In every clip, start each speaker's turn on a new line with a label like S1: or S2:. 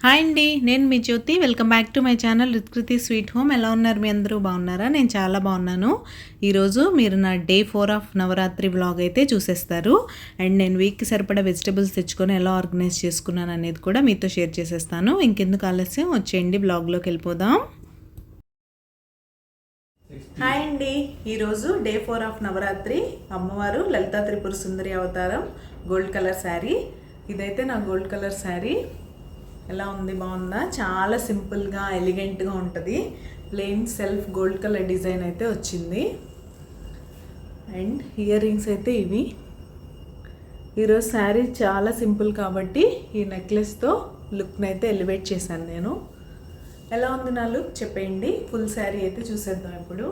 S1: Hi అండి, నేను మీ Jyothi. Welcome back to my channel Ritkriti sweet home. ఎలా ఉన్నారు? మీ అందరూ బాగున్నారా? నేను చాలా బాగున్నాను. ఈరోజు మీరు నా డే 4 ఆఫ్ నవరాత్రి వ్లాగ్ అయితే చూసేస్తారు. అండ్ నేను వీక్కి సరిపడా వెజిటబుల్స్ తెచ్చుకొని ఎలా ఆర్గనైజ్ చేసుకున్నాను అనేది కూడా మీతో షేర్ చేసేస్తాను. ఇంకెందుకు ఆలస్యం, వచ్చేయండి బ్లాగ్లోకి వెళ్ళిపోదాం. హాయ్ అండి, ఈరోజు డే 4 ఆఫ్ నవరాత్రి. అమ్మవారు లలితా త్రిపుర సుందరి అవతారం, గోల్డ్ కలర్ శారీ. ఇదైతే నా గోల్డ్ కలర్ శారీ. ఎలా ఉంది? బాగుందా? చాలా సింపుల్గా ఎలిగెంట్గా ఉంటుంది. Plain self gold colour design అయితే వచ్చింది. అండ్ ఇయర్ రింగ్స్ అయితే ఇవి. ఈరోజు శారీ చాలా సింపుల్ కాబట్టి ఈ నెక్లెస్తో లుక్ని అయితే ఎలివేట్ చేశాను నేను. ఎలా ఉంది నా లుక్ చెప్పేయండి. ఫుల్ శారీ అయితే చూసేద్దాం ఇప్పుడు.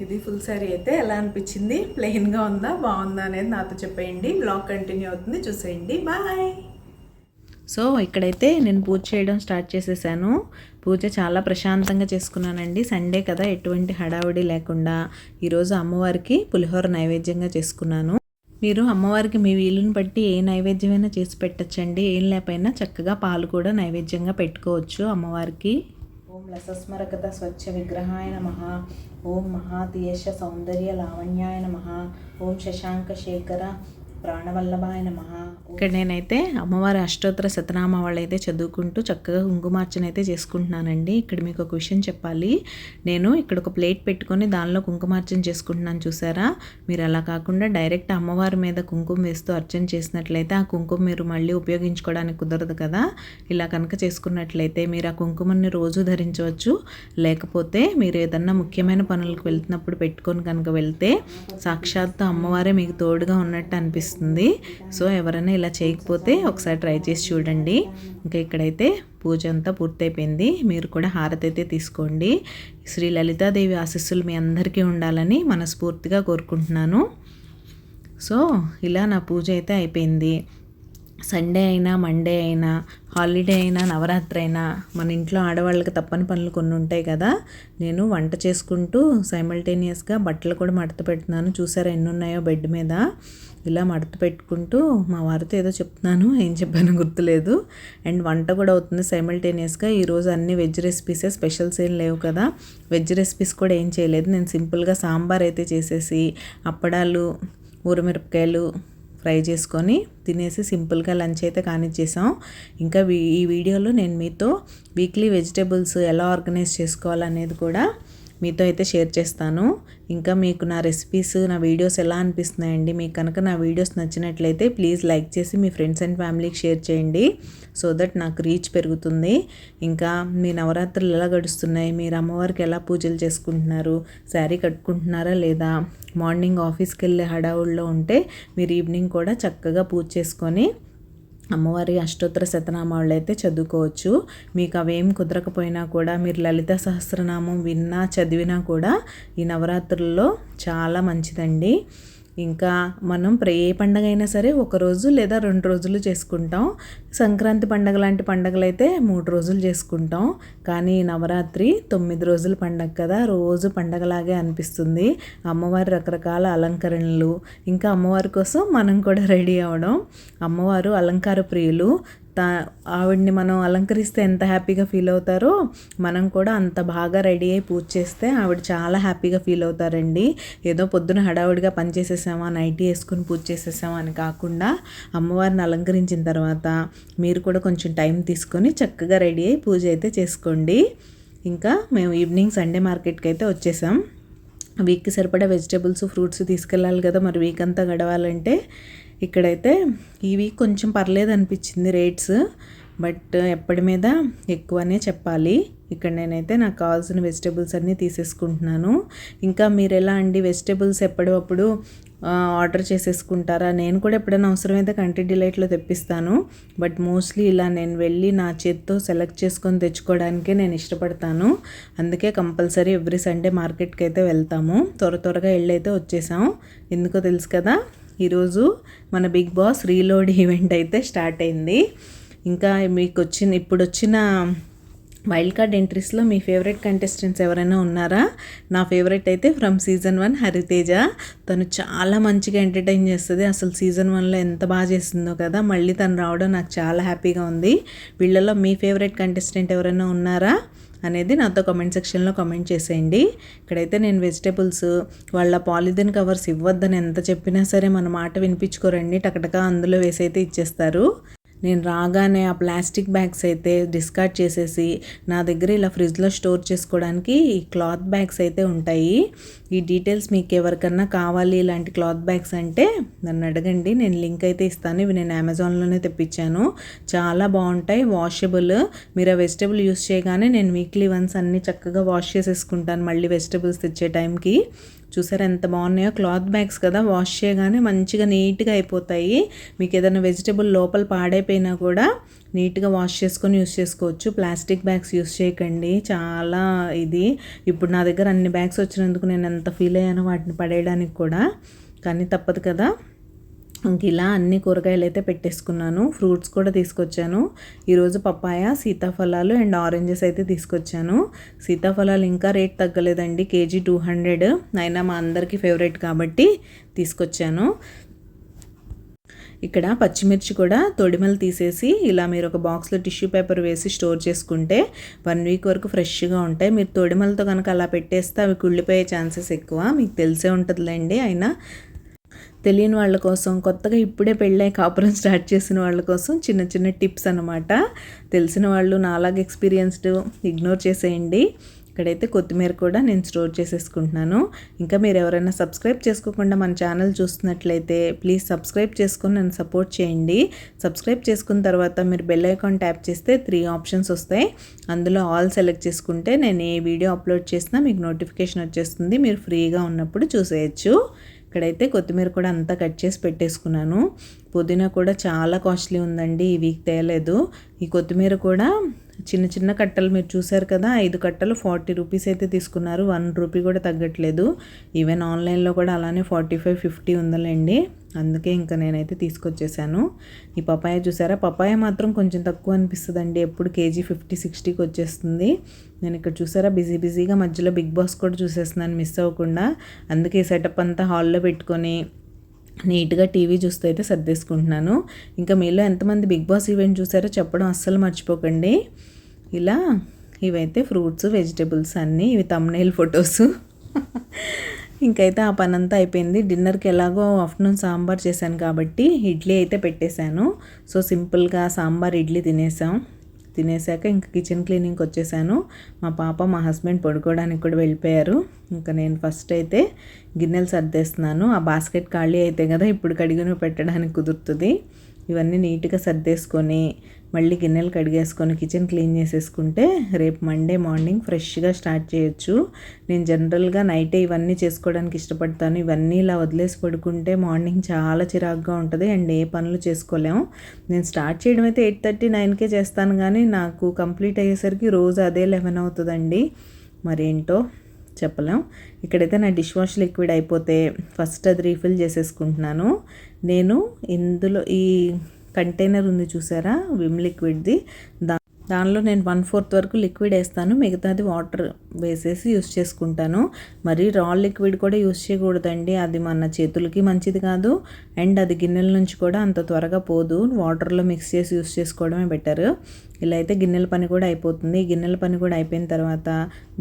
S1: ఇది ఫుల్ శారీ అయితే ఎలా అనిపించింది? ప్లెయిన్గా ఉందా, బాగుందా అనేది నాతో చెప్పేయండి. బ్లాగ్ కంటిన్యూ అవుతుంది, చూసేయండి. బాయ్. సో ఇక్కడైతే నేను పూజ చేయడం స్టార్ట్ చేసేసాను. పూజ చాలా ప్రశాంతంగా చేసుకున్నానండి. సండే కదా, ఎటువంటి హడావిడి లేకుండా ఈరోజు అమ్మవారికి పులిహోర నైవేద్యంగా చేసుకున్నాను. మీరు అమ్మవారికి మీ వీలుని బట్టి ఏ నైవేద్యమైనా చేసి పెట్టచ్చండి. ఏం లేకపోయినా చక్కగా పాలు కూడా నైవేద్యంగా పెట్టుకోవచ్చు అమ్మవారికి. ఓం లసస్మరగత స్వచ్ఛ విగ్రహాయ నమః. ఓం మహాతీయశ సౌందర్య లావణ్యాయ నమః. ఓం శశాంక శేఖర ప్రాణవల్లభాయ నమః. ఇక్కడ నేనైతే అమ్మవారి అష్టోత్తర శతనామావళి అయితే చదువుకుంటూ చక్కగా కుంకుమార్చన అయితే చేసుకుంటున్నానండి. ఇక్కడ మీకు ఒక విషయం చెప్పాలి. నేను ఇక్కడ ఒక ప్లేట్ పెట్టుకొని దానిలో కుంకుమార్చన చేసుకుంటున్నాను, చూసారా? మీరు అలా కాకుండా డైరెక్ట్ అమ్మవారి మీద కుంకుమ వేస్తూ అర్చన చేసినట్లయితే ఆ కుంకుమ మీరు మళ్ళీ ఉపయోగించుకోవడానికి కుదరదు కదా. ఇలా కనుక చేసుకున్నట్లయితే మీరు ఆ కుంకుమని రోజు ధరించవచ్చు. లేకపోతే మీరు ఏదన్నా ముఖ్యమైన పనులకు వెళ్తున్నప్పుడు పెట్టుకొని కనుక వెళ్తే సాక్షాత్తు అమ్మవారే మీకు తోడుగా ఉన్నట్టు అనిపిస్తుంది. సో ఎవరైనా ఇలా చేయకపోతే ఒకసారి ట్రై చేసి చూడండి. ఇంకా ఇక్కడైతే పూజ అంతా పూర్తయిపోయింది. మీరు కూడా హారతి అయితే తీసుకోండి. శ్రీ లలితాదేవి ఆశీస్సులు మీ అందరికీ ఉండాలని మనస్ఫూర్తిగా కోరుకుంటున్నాను. సో ఇలా నా పూజ అయితే అయిపోయింది. సండే అయినా, మండే అయినా, హాలిడే అయినా, నవరాత్రి అయినా మన ఇంట్లో ఆడవాళ్ళకి తప్పని పనులు కొన్ని ఉంటాయి కదా. నేను వంట చేసుకుంటూ సైమల్టేనియస్గా బట్టలు కూడా మడత పెడుతున్నాను. చూసారా ఎన్ని ఉన్నాయో బెడ్ మీద. ఇలా మడత పెట్టుకుంటూ మా వారితో ఏదో చెప్తున్నాను, ఏం చెప్పానో గుర్తులేదు. అండ్ వంట కూడా అవుతుంది సైమల్టేనియస్గా. ఈరోజు అన్ని వెజ్ రెసిపీసే, స్పెషల్స్ ఏం లేవు కదా. వెజ్ రెసిపీస్ కూడా ఏం చేయలేదు. నేను సింపుల్గా సాంబార్ అయితే చేసేసి అప్పడాలు, ఊరమిరపకాయలు ఫ్రై చేసుకొని తినేసి సింపుల్గా లంచ్ అయితే కానిచ్చేసాం. ఇంకా ఈ వీడియోలో నేను మీతో వీక్లీ వెజిటేబుల్స్ ఎలా ఆర్గనైజ్ చేసుకోవాలనేది కూడా మీతో అయితే షేర్ చేస్తాను. ఇంకా మీకు నా రెసిపీస్, నా వీడియోస్ ఎలా అనిపిస్తున్నాయండి? మీకు కనుక నా వీడియోస్ నచ్చినట్లయితే ప్లీజ్ లైక్ చేసి మీ ఫ్రెండ్స్ అండ్ ఫ్యామిలీకి షేర్ చేయండి. సో దట్ నాకు రీచ్ పెరుగుతుంది. ఇంకా మీ నవరాత్రులు ఎలా గడుస్తున్నాయి? మీరు అమ్మవారికి ఎలా పూజలు చేసుకుంటున్నారు? శారీ కట్టుకుంటున్నారా లేదా? మార్నింగ్ ఆఫీస్కి వెళ్ళే హడావుల్లో ఉంటే మీరు ఈవినింగ్ కూడా చక్కగా పూజ చేసుకొని అమ్మవారి అష్టోత్తర శతనామాలు అయితే చదువుకోవచ్చు. మీకు అవేం కుదరకపోయినా కూడా మీరు లలిత సహస్రనామం విన్నా చదివినా కూడా ఈ నవరాత్రుల్లో చాలా మంచిదండి. ఇంకా మనం ఏ పండగ అయినా సరే 1 రోజు లేదా 2 రోజులు చేసుకుంటాం. సంక్రాంతి పండగ లాంటి పండగలు అయితే 3 రోజులు చేసుకుంటాం. కానీ నవరాత్రి 9 రోజుల పండగ కదా, రోజు పండగలాగే అనిపిస్తుంది. అమ్మవారి రకరకాల అలంకరణలు, ఇంకా అమ్మవారి కోసం మనం కూడా రెడీ అవ్వడం. అమ్మవారు అలంకార ప్రియులు. ఆవిడ్ని మనం అలంకరిస్తే ఎంత హ్యాపీగా ఫీల్ అవుతారో మనం కూడా అంత బాగా రెడీ అయ్యి పూజ చేస్తే ఆవిడ చాలా హ్యాపీగా ఫీల్ అవుతారండి. ఏదో పొద్దున హడావుడిగా పని చేసేసామా, నైటీ వేసుకుని పూజ చేసేసామా అని కాకుండా అమ్మవారిని అలంకరించిన తర్వాత మీరు కూడా కొంచెం టైం తీసుకొని చక్కగా రెడీ అయ్యి పూజ అయితే చేసుకోండి. ఇంకా మేము ఈవినింగ్ సండే మార్కెట్కి అయితే వచ్చేసాం. వీక్కి సరిపడా వెజిటేబుల్స్, ఫ్రూట్స్ తీసుకెళ్ళాలి కదా. మరి వీక్ అంతా గడవాలంటే ఇక్కడైతే ఈ వీక్ కొంచెం పర్లేదు అనిపించింది రేట్స్. బట్ ఎప్పటి మీద ఎక్కువనే చెప్పాలి. ఇక్కడ నేనైతే నాకు కావాల్సిన వెజిటేబుల్స్ అన్నీ తీసేసుకుంటున్నాను. ఇంకా మీరు ఎలా అండి, వెజిటేబుల్స్ ఎప్పటికప్పుడు ఆర్డర్ చేసేసుకుంటారా? నేను కూడా ఎప్పుడైనా అవసరమైతే కంట్రీ డిలైట్లో తెప్పిస్తాను. బట్ మోస్ట్లీ ఇలా నేను వెళ్ళి నా చేత్తో సెలెక్ట్ చేసుకొని తెచ్చుకోవడానికే నేను ఇష్టపడతాను. అందుకే కంపల్సరీ ఎవ్రీ సండే మార్కెట్కి అయితే వెళ్తాము. త్వరగా వెళ్ళి అయితే వచ్చేసాం. ఎందుకో తెలుసు కదా, ఈరోజు మన బిగ్ బాస్ రీలోడ్ ఈవెంట్ అయితే స్టార్ట్ అయింది. ఇంకా మీకు ఇప్పుడు వచ్చిన వైల్డ్ కార్డ్ ఎంట్రీస్లో మీ ఫేవరెట్ కంటెస్టెంట్స్ ఎవరైనా ఉన్నారా? నా ఫేవరెట్ అయితే ఫ్రమ్ సీజన్ 1 హరితేజ. తను చాలా మంచిగా ఎంటర్టైన్ చేస్తుంది. అసలు సీజన్ 1లో ఎంత బాగా చేస్తుందో కదా, మళ్ళీ తను రావడం నాకు చాలా హ్యాపీగా ఉంది. వీళ్ళలో మీ ఫేవరెట్ కంటెస్టెంట్ ఎవరైనా ఉన్నారా అనేది నాతో కామెంట్ సెక్షన్లో కామెంట్ చేసేయండి. ఇక్కడైతే నేను వెజిటేబుల్స్ వాళ్ళ పాలిథిన్ కవర్స్ ఇవ్వద్దని ఎంత చెప్పినా సరే మన మాట వినిపించుకోరండి, టకటకా అందులో వేసి అయితే ఇచ్చేస్తారు. నేను రాగానే ఆ ప్లాస్టిక్ బ్యాగ్స్ అయితే డిస్కార్డ్ చేసేసి నా దగ్గర ఇలా ఫ్రిడ్జ్లో స్టోర్ చేసుకోవడానికి ఈ క్లాత్ బ్యాగ్స్ అయితే ఉంటాయి. ఈ డీటెయిల్స్ మీకు ఎవరికన్నా కావాలి ఇలాంటి క్లాత్ బ్యాగ్స్ అంటే నన్ను అడగండి, నేను లింక్ అయితే ఇస్తాను. ఇవి నేను అమెజాన్లోనే తెప్పించాను, చాలా బాగుంటాయి, వాషబుల్. మీరు ఆ వెజిటబుల్ యూస్ చేయగానే నేను వీక్లీ వన్స్ అన్నీ చక్కగా వాష్ చేసేసుకుంటాను మళ్ళీ వెజిటబుల్స్ తెచ్చే టైంకి. చూసారా ఎంత బాగున్నాయో, క్లాత్ బ్యాగ్స్ కదా, వాష్ చేయగానే మంచిగా నీట్గా అయిపోతాయి. మీకు ఏదైనా వెజిటబుల్ లోపల పాడైపోయినా కూడా నీట్గా వాష్ చేసుకొని యూస్ చేసుకోవచ్చు. ప్లాస్టిక్ బ్యాగ్స్ యూస్ చేయకండి, చాలా ఇది. ఇప్పుడు నా దగ్గర అన్ని బ్యాగ్స్ వచ్చినందుకు నేను ఎంత ఫీల్ అయ్యానో వాటిని పడేయడానికి కూడా, కానీ తప్పదు కదా. ఇంక ఇలా అన్ని కూరగాయలు అయితే పెట్టేసుకున్నాను. ఫ్రూట్స్ కూడా తీసుకొచ్చాను. ఈరోజు పపాయ, సీతాఫలాలు అండ్ ఆరెంజెస్ అయితే తీసుకొచ్చాను. సీతాఫలాలు ఇంకా రేట్ తగ్గలేదండి, కేజీ 200. అయినా మా అందరికీ ఫేవరెట్ కాబట్టి తీసుకొచ్చాను. ఇక్కడ పచ్చిమిర్చి కూడా తొడిమలు తీసేసి ఇలా మీరు ఒక బాక్స్లో టిష్యూ పేపర్ వేసి స్టోర్ చేసుకుంటే 1 వీక్ వరకు ఫ్రెష్గా ఉంటాయి. మీరు తొడిమలతో కనుక అలా పెట్టేస్తే అవి కుళ్ళిపోయే ఛాన్సెస్ ఎక్కువ, మీకు తెలిసే ఉంటుందిలేండి. అయినా తెలియని వాళ్ళ కోసం, కొత్తగా ఇప్పుడే పెళ్ళై కాపురం స్టార్ట్ చేసిన వాళ్ళ కోసం చిన్న చిన్న టిప్స్ అన్నమాట. తెలిసిన వాళ్ళు నాలాగా ఎక్స్పీరియన్స్డ్ ఇగ్నోర్ చేసేయండి. ఇక్కడైతే కొత్తిమీర కూడా నేను స్టోర్ చేసేసుకుంటున్నాను. ఇంకా మీరు ఎవరైనా సబ్స్క్రైబ్ చేసుకోకుండా మన ఛానల్ చూస్తున్నట్లయితే ప్లీజ్ సబ్స్క్రైబ్ చేసుకొని నన్ను సపోర్ట్ చేయండి. సబ్స్క్రైబ్ చేసుకున్న తర్వాత మీరు బెల్ ఐకాన్ ట్యాప్ చేస్తే 3 ఆప్షన్స్ వస్తాయి. అందులో ఆల్ సెలెక్ట్ చేసుకుంటే నేను ఏ వీడియో అప్లోడ్ చేసినా మీకు నోటిఫికేషన్ వచ్చేస్తుంది, మీరు ఫ్రీగా ఉన్నప్పుడు చూసేయచ్చు. ఇక్కడైతే కొత్తిమీర కూడా అంతా కట్ చేసి పెట్టేసుకున్నాను. పుదీనా కూడా చాలా కాస్ట్లీ ఉందండి, ఈ వీక్ తేలేదు. ఈ కొత్తిమీర కూడా చిన్న చిన్న కట్టలు మీరు చూసారు కదా, 5 కట్టలు 40 రూపీస్ అయితే తీసుకున్నారు, 1 రూపీ కూడా తగ్గట్లేదు. ఈవెన్ ఆన్లైన్లో కూడా అలానే 45-50 ఉందండి. అందుకే ఇంకా నేనైతే తీసుకొచ్చేసాను. ఈ పపాయ చూసారా, పపాయ మాత్రం కొంచెం తక్కువ అనిపిస్తుందండి, ఎప్పుడు కేజీ 50-60కి వచ్చేస్తుంది. నేను ఇక్కడ చూసారా బిజీగా మధ్యలో బిగ్ బాస్ కూడా చూసేస్తున్నాను మిస్ అవ్వకుండా. అందుకే సెటప్ అంతా హాల్లో పెట్టుకొని నీట్గా టీవీ చూస్తూ అయితే సర్దేసుకుంటున్నాను. ఇంకా మీలో ఎంతమంది బిగ్ బాస్ ఈవెంట్ చూసారో చెప్పడం అస్సలు మర్చిపోకండి. ఇలా ఇవైతే ఫ్రూట్స్, వెజిటేబుల్స్ అన్నీ, ఇవి థంబ్నెయిల్ ఫొటోస్. ఇంకైతే ఆ పని అంతా అయిపోయింది. డిన్నర్కి ఎలాగో ఆఫ్టర్నూన్ సాంబార్ చేశాను కాబట్టి ఇడ్లీ అయితే పెట్టేశాను. సో సింపుల్గా సాంబార్ ఇడ్లీ తినేసాక ఇంకా కిచెన్ క్లీనింగ్కి వచ్చేసాను. మా పాప, మా హస్బెండ్ పడుకోవడానికి కూడా వెళ్ళిపోయారు. ఇంకా నేను ఫస్ట్ అయితే గిన్నెలు సర్దేస్తున్నాను. ఆ బాస్కెట్ ఖాళీ అయితే కదా ఇప్పుడు కడిగిన పెట్టడానికి కుదురుతుంది. ఇవన్నీ నీట్గా సర్దేసుకొని మళ్ళీ గిన్నెలు కడిగేసుకొని కిచెన్ క్లీన్ చేసేసుకుంటే రేపు మండే మార్నింగ్ ఫ్రెష్గా స్టార్ట్ చేయొచ్చు. నేను జనరల్గా నైటే ఇవన్నీ చేసుకోవడానికి ఇష్టపడతాను. ఇవన్నీ ఇలా వదిలేసి పడుకుంటే మార్నింగ్ చాలా చిరాకుగా ఉంటుంది అండ్ ఏ పనులు చేసుకోలేము. నేను స్టార్ట్ చేయడం అయితే 8:30-9కే చేస్తాను, కానీ నాకు కంప్లీట్ అయ్యేసరికి రోజు అదే 11 అవుతుందండి. మరేంటో చెప్పలేం. ఇక్కడైతే నా డిష్ వాష్ లిక్విడ్ అయిపోతే ఫస్ట్ అది రీఫిల్ చేసేసుకుంటున్నాను. నేను ఇందులో ఈ కంటైనర్ ఉంది చూసారా విమ్ లిక్విడ్ది, దానిలో నేను 1/4 వరకు లిక్విడ్ వేస్తాను, మిగతాది వాటర్ వేసేసి యూస్ చేసుకుంటాను. మరి రా లిక్విడ్ కూడా యూస్ చేయకూడదండి, అది మన చేతులకి మంచిది కాదు అండ్ అది గిన్నెల నుంచి కూడా అంత త్వరగా పోదు. వాటర్లో మిక్స్ చేసి యూస్ చేసుకోవడమే బెటర్. ఇలా అయితే గిన్నెల పని కూడా అయిపోతుంది. గిన్నెల పని కూడా అయిపోయిన తర్వాత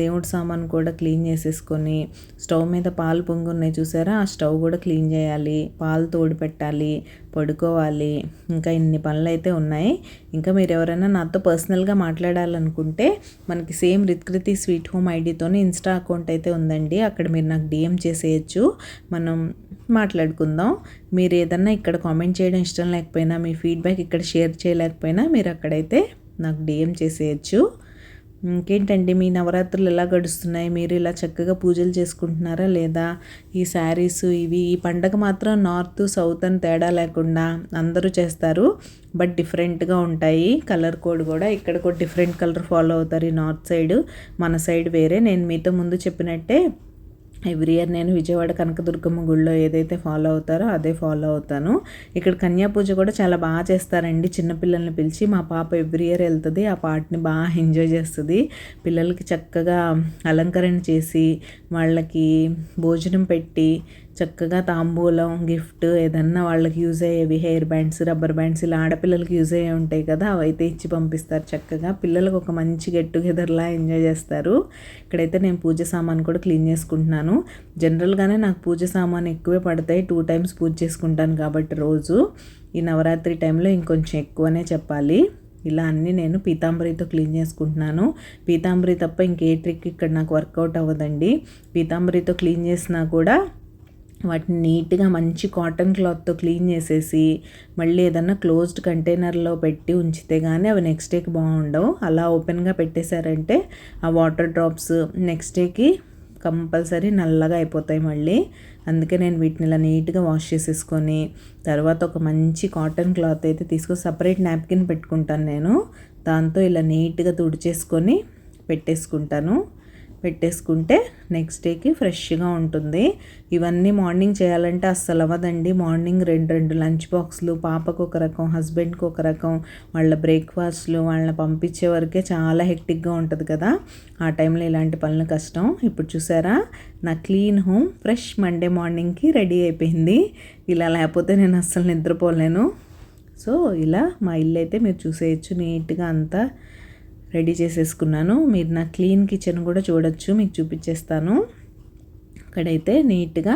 S1: దేవుడి సామాను కూడా క్లీన్ చేసేసుకొని స్టవ్ మీద పాలు పొంగి ఉన్నాయి చూసారా, ఆ స్టవ్ కూడా క్లీన్ చేయాలి, పాలు తోడు పెట్టాలి, పడుకోవాలి. ఇంకా ఇన్ని పనులు అయితే ఉన్నాయి. ఇంకా మీరు ఎవరైనా నాతో పర్సనల్గా మాట్లాడాలనుకుంటే మనకి సేమ్ రిత్కృతి స్వీట్ హోమ్ ఐడితోనే ఇన్స్టా అకౌంట్ అయితే ఉందండి, అక్కడ మీరు నాకు డిఎం చేసేయచ్చు, మనం మాట్లాడుకుందాం. మీరు ఏదన్నా ఇక్కడ కామెంట్ చేయడం ఇష్టం లేకపోయినా, మీ ఫీడ్బ్యాక్ ఇక్కడ షేర్ చేయలేకపోయినా మీరు అక్కడైతే నాకు డిఎం చేసేయచ్చు. ఇంకేంటండి మీ నవరాత్రులు ఎలా గడుస్తున్నాయి? మీరు ఇలా చక్కగా పూజలు చేసుకుంటున్నారా లేదా? ఈ శారీస్ ఇవి ఈ పండగ మాత్రం నార్త్ సౌత్ అని తేడా లేకుండా అందరూ చేస్తారు, బట్ డిఫరెంట్గా ఉంటాయి. కలర్ కోడ్ కూడా ఇక్కడ కూడా డిఫరెంట్ కలర్ ఫాలో అవుతారు. ఈ నార్త్ సైడ్, మన సైడ్ వేరే. నేను మీతో ముందు చెప్పినట్టే ఎవ్రీ ఇయర్ నేను విజయవాడ కనకదుర్గమ్మ గుడిలో ఏదైతే ఫాలో అవుతారో అదే ఫాలో అవుతాను. ఇక్కడ కన్యా పూజ కూడా చాలా బాగా చేస్తారండి. చిన్నపిల్లల్ని పిలిచి మా పాప ఎవ్రీ ఇయర్ వెళ్తుంది, ఆ పాటని బాగా ఎంజాయ్ చేస్తుంది. పిల్లలకి చక్కగా అలంకరణ చేసి వాళ్ళకి భోజనం పెట్టి చక్కగా తాంబూలం గిఫ్ట్ ఏదన్నా వాళ్ళకి యూజ్ అయ్యేవి హెయిర్ బ్యాండ్స్, రబ్బర్ బ్యాండ్స్ ఇలా ఆడపిల్లలకి యూజ్ అయ్యే ఉంటాయి కదా, అవైతే ఇచ్చి పంపిస్తారు. చక్కగా పిల్లలకు ఒక మంచి గెట్ టుగెదర్లా ఎంజాయ్ చేస్తారు. ఇక్కడైతే నేను పూజ సామాన్ కూడా క్లీన్ చేసుకుంటున్నాను. జనరల్గానే నాకు పూజ సామాన్ ఎక్కువే పడతాయి, 2 times పూజ చేసుకుంటాను కాబట్టి రోజు. ఈ నవరాత్రి టైంలో ఇంకొంచెం ఎక్కువనే చెప్పాలి. ఇలా అన్నీ నేను పీతాంబరితో క్లీన్ చేసుకుంటున్నాను. పీతాంబరి తప్ప ఇంకే ట్రిక్ ఇక్కడ నాకు వర్కౌట్ అవ్వదండి. పీతాంబరితో క్లీన్ చేసినా కూడా వాటిని నీట్గా మంచి కాటన్ క్లాత్తో క్లీన్ చేసేసి మళ్ళీ ఏదన్నా క్లోజ్డ్ కంటైనర్లో పెట్టి ఉంచితే కానీ అవి నెక్స్ట్ డేకి బాగుండవు. అలా ఓపెన్గా పెట్టేశారంటే ఆ వాటర్ డ్రాప్స్ నెక్స్ట్ డేకి కంపల్సరీ నల్లగా అయిపోతాయి మళ్ళీ. అందుకే నేను వీటిని ఇలా నీట్గా వాష్ చేసేసుకొని తర్వాత ఒక మంచి కాటన్ క్లాత్ అయితే తీసుకొని సపరేట్ నాప్కిన్ పెట్టుకుంటాను నేను. దాంతో ఇలా నీట్గా తుడిచేసుకొని పెట్టేసుకుంటే నెక్స్ట్ డేకి ఫ్రెష్గా ఉంటుంది. ఇవన్నీ మార్నింగ్ చేయాలంటే అస్సలు అవ్వదండి. మార్నింగ్ 2 లంచ్ బాక్స్లు, పాపకు ఒక రకం, హస్బెండ్కి ఒక రకం, వాళ్ళ బ్రేక్ఫాస్ట్లు, వాళ్ళని పంపించే వరకే చాలా హెక్టిక్గా ఉంటుంది కదా. ఆ టైంలో ఇలాంటి పనులు కష్టం. ఇప్పుడు చూసారా నా క్లీన్ హోమ్ ఫ్రెష్ మండే మార్నింగ్కి రెడీ అయిపోయింది. ఇలా లేకపోతే నేను అస్సలు నిద్రపోలేను. సో ఇలా మా ఇల్లు అయితే మీరు చూసేయచ్చు, నీట్గా అంతా రెడీ చేసేసుకున్నాను. మీరు నా క్లీన్ కిచెన్ కూడా చూడొచ్చు, మీకు చూపించేస్తాను. ఇక్కడైతే నీట్గా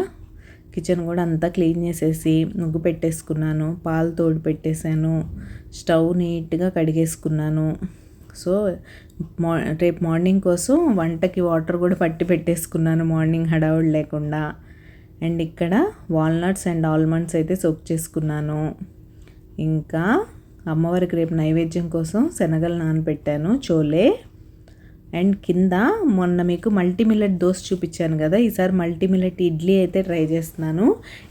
S1: కిచెన్ కూడా అంతా క్లీన్ చేసేసి ముగ్గు పెట్టేసుకున్నాను, పాలు తోడు పెట్టేశాను, స్టవ్ నీట్గా కడిగేసుకున్నాను. సో రేపు మార్నింగ్ కోసం వంటకి వాటర్ కూడా పట్టి పెట్టేసుకున్నాను మార్నింగ్ హడావుడి లేకుండా. అండ్ ఇక్కడ వాల్నట్స్ అండ్ ఆల్మండ్స్ అయితే సోక్ చేసుకున్నాను. ఇంకా అమ్మవారికి రేపు నైవేద్యం కోసం శనగలు నానబెట్టాను, చోలే. అండ్ కింద మొన్న మీకు మల్టీ మిల్లెట్ దోశ చూపించాను కదా, ఈసారి మల్టీ మిల్లెట్ ఇడ్లీ అయితే ట్రై చేస్తున్నాను.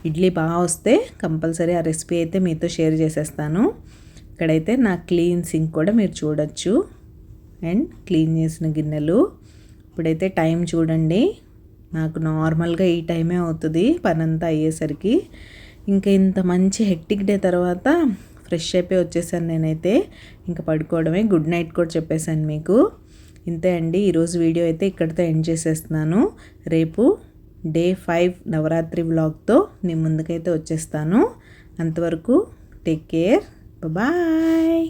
S1: ఇడ్లీ బాగా వస్తే కంపల్సరీ ఆ రెసిపీ అయితే మీతో షేర్ చేసేస్తాను. ఇక్కడైతే నా క్లీన్ సింక్ కూడా మీరు చూడొచ్చు అండ్ క్లీన్ చేసిన గిన్నెలు. ఇప్పుడైతే టైం చూడండి, నాకు నార్మల్గా ఈ టైమే అవుతుంది పనంతా అయ్యేసరికి. ఇంకా ఇంత మంచి హెక్టిక్ డే తర్వాత ఫ్రెష్ అయిపోయి వచ్చేసాను నేనైతే. ఇంకా పడుకోవడమే. గుడ్ నైట్ కూడా చెప్పేశాను మీకు. ఇంతే అండి ఈరోజు వీడియో అయితే ఇక్కడితో ఎండ్ చేసేస్తున్నాను. రేపు డే 5 నవరాత్రి వ్లాగ్తో నేను ముందుకైతే వచ్చేస్తాను. అంతవరకు టేక్ కేర్, బాయ్.